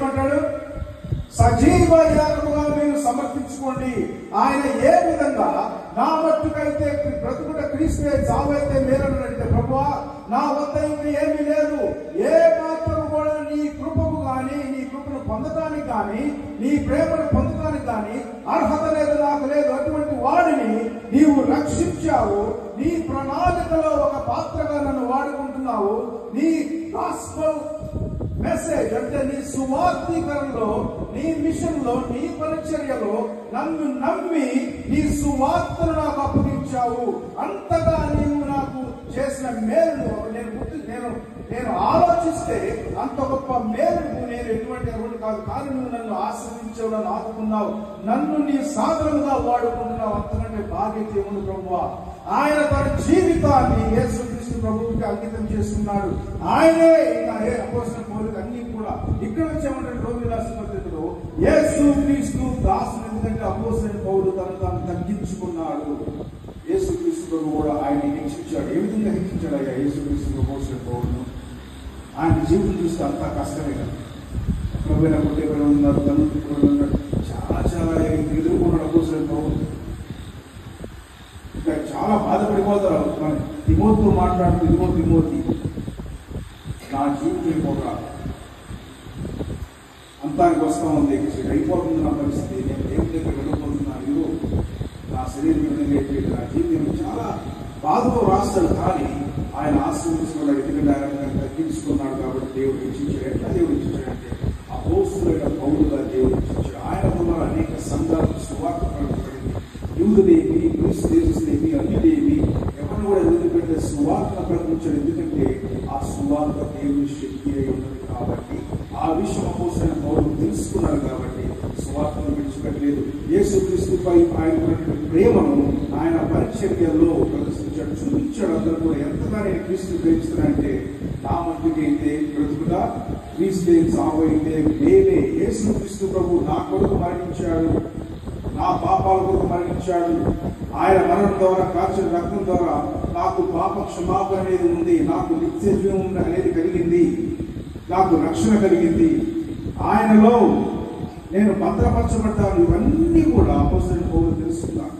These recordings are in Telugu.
ఏమంటాడు? సజీవ యాగముగా మీరు సమర్పించుకోండి. ఆయన ఏ విధంగా నా మట్టుకైతే బ్రతుకుట క్రీస్తే, చావైతే మేలనంటే, ప్రభువా నా వద్ద ఇంకా ఏమీ లేదు, ఏ మాత్రం కూడా నీ కృపకు కానీ, నీ కృపను పొందటానికి కానీ, నీ ప్రేమను పొందటానికి కానీ అర్హత లేదు, నాకు లేదు. అటువంటి వాడిని నీవు రక్షించావు. నీ ప్రణాళికలో ఒక పాత్రగా నన్ను వాడుకుంటున్నావు. నీ గాస్పెల్ మెసేజ్ అంటే నీ సువార్తీకరణలో, నీ మిషన్ లో, నీ పరిచర్యలో నన్ను నమ్మి నీ సువార్తను నాకు అప్పగించావు. అంతగా నీవు నాకు చేసిన మేలు నేను ఆలోచిస్తే అంత గొప్ప మేలు నేను ఎటువంటి అరుడు కాదు. కానీ నువ్వు నన్ను ఆశ్రయించావు, నన్ను ఆదుకున్నావు, నన్ను నీ సాధనముగా వాడుకుంటున్నావు. అంతకంటే బాధ్యత ఏముంది ప్రభువా? ఆయన తన జీవితాన్ని యేసుక్రీస్తు ప్రభువుకి అంకితం చేస్తున్నాడు. ఆయనే అపోస్తలుల పోలిక అన్ని కూడా ఇక్కడ వచ్చేమంటే రోమి రాసిన పత్రికలో యేసుక్రీస్తు దాసుడు. ఎందుకంటే అపోస్తలుడైన పౌలు తను తాను తగ్గించుకున్నాడు. యేసుక్రీస్తు ప్రభు కూడా ఆయన్ని హెచ్చించాడు. ఏ విధంగా హెచ్చించాడు అయ్యా యేసుక్రీస్తు అపోస్తలుడైన పౌలును? ఆయన జీవితం చూస్తే అంతా కష్టమే కదా. ప్రభువైన కొట్టే ఉన్నారు, తను చాలా ఎదుర్కొన్నాడు అపోస్తలుడైన పౌలు. చాలా బాధపడిపోతారు. మన తిమోతితో మాట్లాడుతూ, ఇదిగో తిమోతి, నా జీవితం ఒక అంతానికి వస్తా ఉంది, అయిపోతుంది నా పరిస్థితి, నేను దేవుని దగ్గర వెళ్ళిపోతున్నాను, ఇదిగో నా శరీరం అయిపోయింది, నా జీవితం చాలా బాధతో రాస్తాడు. కానీ ఆయన ఆశ్రమించుకున్నాడు. ఎందుకంటే ఆయన తగ్గించుకున్నాడు కాబట్టి దేవుడు హెచ్చించాడు. ఎట్లా దేవుడు హెచ్చించాడంటే అపోస్తలుడైన పౌలుగా దేవుడు హెచ్చించాడు. ఆయన వల్ల అనేక సంఘాలకు సువార్త ప్రకటించబడింది. యూదులేమి, క్రీస్తుదేశులేమి, అన్యులేమి ఎవరిని కూడా వదిలిపెట్టే సువార్తను ప్రకటించాడు. ఎందుకంటే ఆ సువార్త దేవుని శక్తి అయి ఉన్నది కాబట్టి, ఆ విషయం అపోస్తలుడైన పౌలు తెలుసుకున్నాడు కాబట్టి సువార్తను విడిచిపెట్టలేదు. యేసుక్రీస్తుపై ఆయన ప్రేమను ఆయన పరిచర్యల్లో ప్రదర్శించాడు, చూపించాడు. అందరూ కూడా ఎంతగా నేను క్రీస్తు ప్రేమిస్తున్నానంటే, నా మధ్యకైతే బ్రతుకుతా క్రీస్తే, చావైతే మేలే. యేసుక్రీస్తు ప్రభు నా కొరకు మరణించాడు, నా పాపాల కొరకు మరణించాడు. ఆయన మరణం ద్వారా, కార్చిన రక్తం ద్వారా నాకు పాప క్షమాపణ అనేది ఉంది, నాకు నిత్య జీవం అనేది కలిగింది, నాకు రక్షణ కలిగింది. ఆయనలో నేను భద్రపరచబడ్డాను. ఇవన్నీ కూడా అపోస్తలుడైన పౌలు తెలుసుకున్నాడు.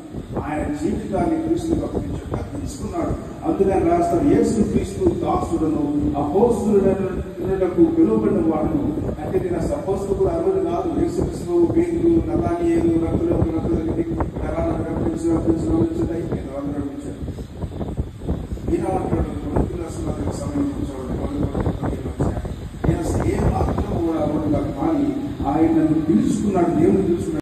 ఆయన జీవితాన్ని క్రీస్తుకు అప్పగించాడు, తెలుసుకున్నాడు. అందుకని రాస్తాడు, యేసుక్రీస్తు దాసుడును అపోస్తలుడకు పిలువబడిన వాడును. అంటే నేను అసలు అపోస్తలుడు అరువుడు కాదు. యేసుక్రీస్తు పేతురు, నతానియేలు, రక్తులకు ఈయన అంటాడు సమయం నేను అసలు ఏ మాత్రం కూడా అరువుడు కాదు. కానీ ఆయన నన్ను పిలుచుకున్నాడు, దేవుడు పిలుచుకున్నాడు.